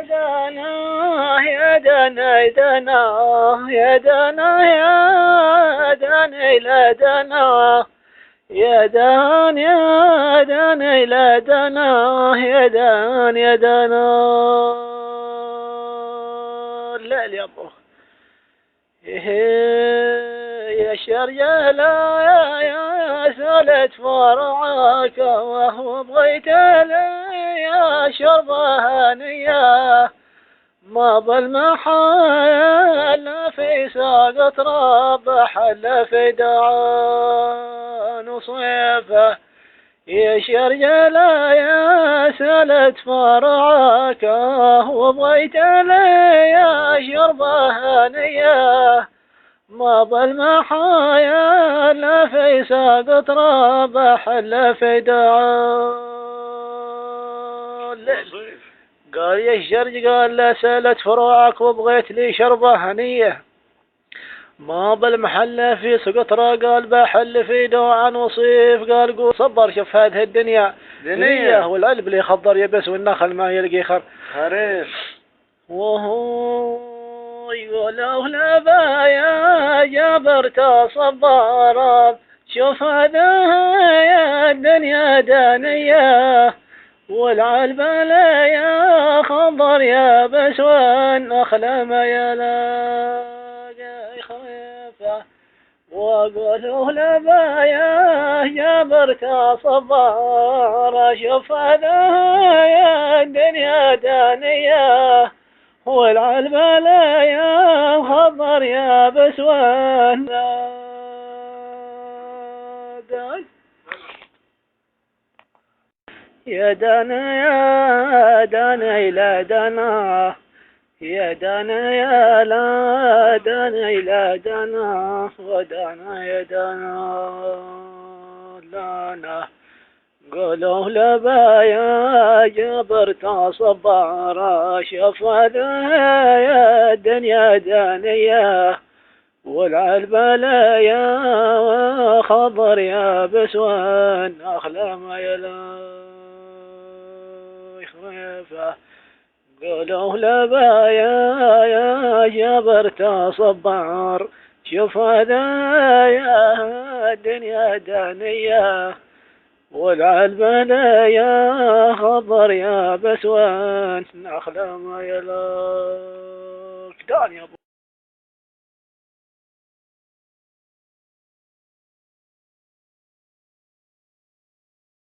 دنا يا دنا يا دنا يا دنا يا دنا يا دنا يا دنا يا دنا يا دنا يا دنا الليل يا ابو يا شرجلا يا سالت فرعك وهو بغيت لي يا شربه هنيه ما بالمحل في ساقط رب حل في دعان صيفه يا شرجلا يا سالت فرعك وبغيت لي يا شربه هنيه ما بالمحايا في ساقط رب حل في دعان قال يا الشرج قال لا سالت فروعك وبغيت لي شربة هنية ما بالمحل في سقطرة قال بحل في دوعان وصيف قال قول صبر شوف هذه الدنيا دنيا والعلب اللي يخضر يبس والنخل ما يلقي خريف وهو يقولوا لبايا جبرت صبارا شوف هذا يا الدنيا دانية والعلب يا خضر يا بسوان أخلام يا لاقي خفيفة وقولوا لبايا جبرت صبارا شوف هذا يا الدنيا دانية والعلب يا خضر يا بسوان يا دنا يا دنا لا دنا يا دنا يا لا دنا لا دنا ودنا يا دنا لانا قولوا لبايا جبرت صبارا شوف هذا يا الدنيا دانية والعلب يا وخضر يا بسوان أخلام يا لا خفيفة قولوا لبايا يا جبرت صبار شوف هذا يا الدنيا دانية والعلب يا خضر يا بسوان أخلام يا لا كدان يا